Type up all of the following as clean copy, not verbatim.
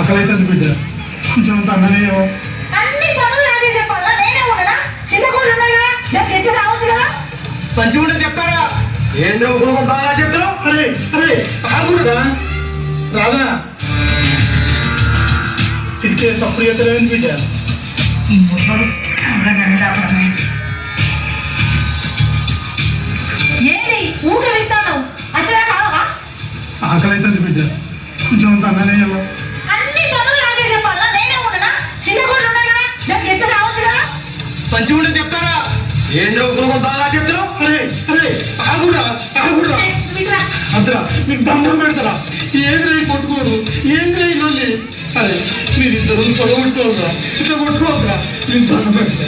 ఆకలి అవుతుంది బిడ్డ, కొంచెం తన్ననేయో. అన్ని పనులు నాకే చెప్పాలా? నేనే ఉండనా? చిన్న కోళ్ళు ఉన్నాయి కదా, దానికి చెప్పి రావచ్చు కదా. మంచిగా ఉంటే చెప్తారా? ఏంద్ర గుణం బాగా చెప్తావు? అరే అరే ఆగురుదా రాదా, ఇడికే సప్రియత లేదు బిడ్డ. ఈ ముసలు ఏంటి ఊకే విస్తాను అచ్చరా కావా? ఆకలి అవుతుంది బిడ్డ, కొంచెం తన్ననేయో. అన్ని పనులు నాకే చెప్పాలా? నేనే ఉండనా? చిన్న కోళ్ళు ఉన్నాయి కదా, దానికి చెప్పి రావచ్చు కదా. మంచిగా ఉంటే చెప్తారా? ఏంద్ర గుణం బాగా చెప్తావు? అరే అరే ఆగురా ఆగురా విట్రా. అద్రా మీకు దండం పెడతారా? ఏంద్రై కొట్టుకోరు, ఏంద్రై లొల్లి. అరే మీరిద్దరు పొడగొట్టుకోరురా, ఇట్లా కొట్టుకోవద్దురా, నేను దండం పెడతా.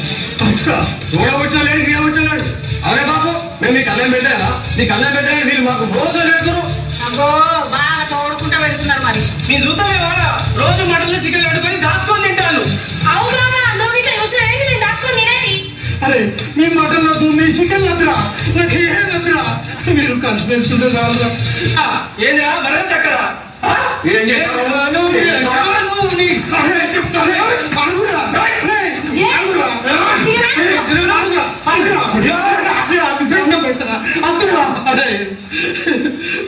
అక్క చూడగొట్టలేడు గీయగొట్టలేడు. అవే బాబు మేము నీ కళ్యాణం పెట్టారా? నీ కళ్యాణం పెట్టారా? వీళ్ళు మాకు రోజు పెడతారు. అబ్బో బాగా తోడుకుంటా పెడుతున్నారు మరి. మీ చూద్దామే వాడ రోజు మటన్లు చికెన్ పెట్టుకొని దాచుకొని తింటాను. అవునా? నువ్వు ఇట్లా చూసిన ఏంటి నేను దాచుకొని తినేది? అరే మీ మటన్ వద్దు, మీ చికెన్ వద్దురా, నాకు ఏం వద్దురా, మీరు కలిసి ఉంటే చాలురా. ఏంద్రా మరే చక్కరా? ఏం చేస్తావు నువ్వు? నీ సహాయం చెప్తానే. ఆగురా, ఏ? ఆగురా, తీరా? దండం పెడతారా? అద్దురా. అరే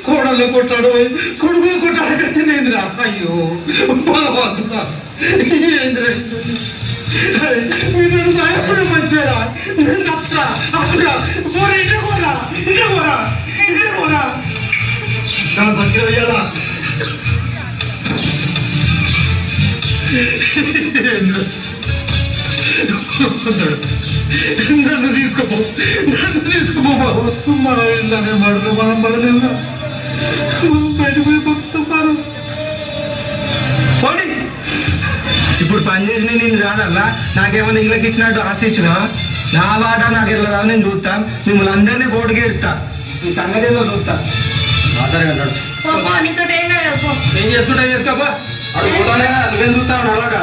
కోడలు కొట్టాడు, కొడుకులు కొట్టాడు వచ్చిందేంద్రా. అయ్యో భగవంతుడా, ఏంద్రా మీరు సాయపడే మంచిదేరా, నేను నచ్చరా. అద్దురా పోరా, ఇంటికి పోరా, ఇంటికి పోరా, ఇంటికి పోరా. నా మంచిగా వేయాలా? నన్ను తీసుకోపో, నన్ను తీసుకోపో బాబు. మన ఇళ్ళనే మడలు మనం పడలేదా? బయట పోయి బతుకుతారు. పోనీ ఇప్పుడు పని చేసిన నేను కాదల్లా నాకేమన్నా ఇళ్ళకి ఇచ్చినట్టు ఆస్తి ఇచ్చినా నా వాట నాకు ఇట్లా కాదు. నేను చూస్తా, మిమ్మల్ని అందరినీ కోటికి ఎడతా. ఈ సంగతి ఏదో చూస్తా. ఆధారంగా నడుచు. పో, పో, నీతో ఏం కాదు, పో. ఏం చేసుకుంటా చేసుకోపా. అడు పోతానే నువ్వేం చూస్తావు అలాగా.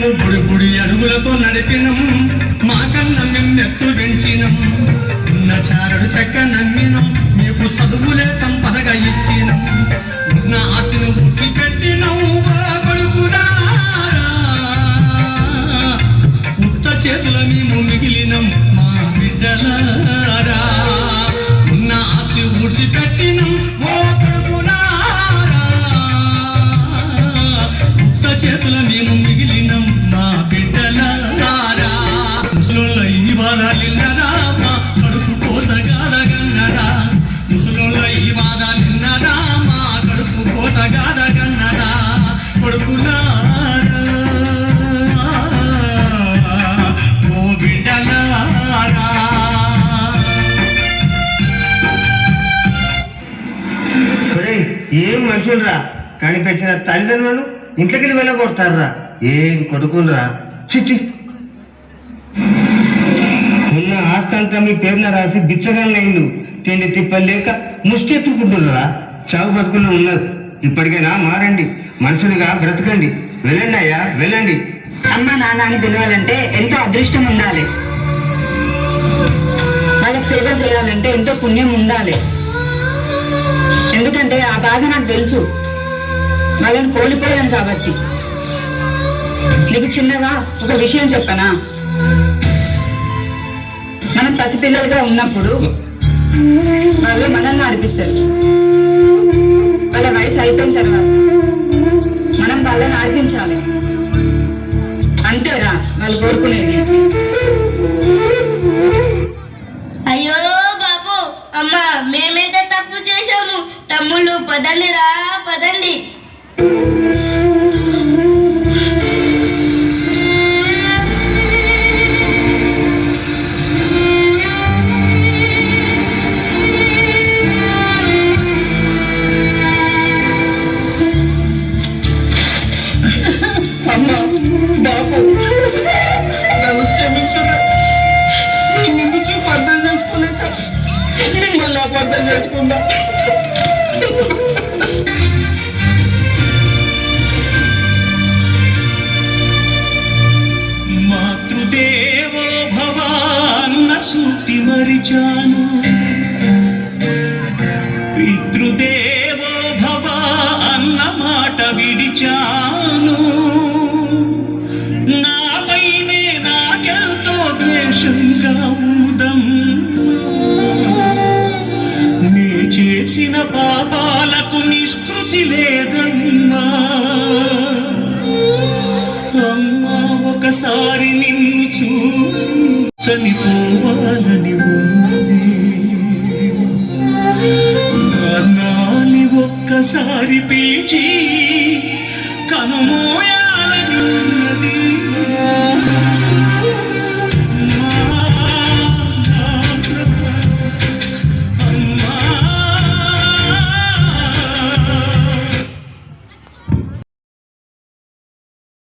మేము గుడి గుడి అడుగులతో నడిపినం మా కన్నా మేము ఎత్తు పెంచినం ఉన్న చారడు చెక్క నమ్మినం మీకు చదువులే సంపదగా ఇచ్చినం ఉన్న ఆస్తిని ముచ్చి పెట్టినం కొడుకులారా ఉత్త చేతుల మేము మిగిలినం మా బిడ్డలారా ఉన్న ఆస్తి ఊడ్చిపెట్టినం ఓ కొడుకులారా ఉత్త చేతుల మేము మిగిలినం మా బిడ్డలారా ముసలోళ్ళ ఈ బాధలిన్నరా మా కడుపు కోసగాదగన్నరా ముసలోళ్ళ ఈ బాధలిన్నరా మా కడుపు కోసగాదగన్నరా కొడుకులారా ఓ బిడ్డలారా ఏం మనుషులరా కనిపించిన తల్లిదండ్రులను ఇంట్లోకి వెళ్ళగొడతారా ఏం కొడుకులరా చిచ్చి ఉన్న ఆస్తి అంతా మీ పేరున రాసి బిచ్చగాళ్ళు తిండి తిప్పలు లేక ముష్టి ఎత్తుకుంటున్నారా చావు బతుకుల్లో ఉన్నది ఇప్పటికైనా మారండి మనుషులుగా బ్రతకండి వెళ్ళండి అయ్యా వెళ్ళండి అమ్మ నాన్న అని పిలవాలంటే ఎంతో అదృష్టం ఉండాలి వాళ్ళకి సేవ చేయాలంటే ఎంతో పుణ్యం ఉండాలి ఎందుకంటే ఆ బాధ నాకు తెలుసు వాళ్ళని కోల్పోయాను కాబట్టి నీకు చిన్నగా ఒక విషయం చెప్పనా మనం పసిపిల్లలుగా ఉన్నప్పుడు వాళ్ళు మనల్ని ఆడిపిస్తారు వాళ్ళ వయసు అయిపోయిన తర్వాత మనం వాళ్ళని ఆడిపించాలి అంతేరా వాళ్ళు కోరుకునేది అయ్యో బాబు అమ్మ మేమెంత తప్పు చేశాము తమ్ముళ్ళు పదండి రా పదండి అమ్మ బాబు నన్ను క్షమించురా నిన్ను చూపు అర్థం చేసుకోలేక మిమ్మల్ని అపార్థం చేసుకున్నా మాతృదేవో భవ అన్న సూక్తి మరిచాను పితృదేవో భవ అన్న మాట విడిచాను నాపైనే నాకెంతో ద్వేషంగా నే చేసిన పాపాలకు నిష్కృతి లేదమ్మా అమ్మా ఒకసారి నిన్ను చూసి చనిపోవాలని ఉన్నది నాన్ని ఒక్కసారి పీచి కనుమోయాలని ఉన్నది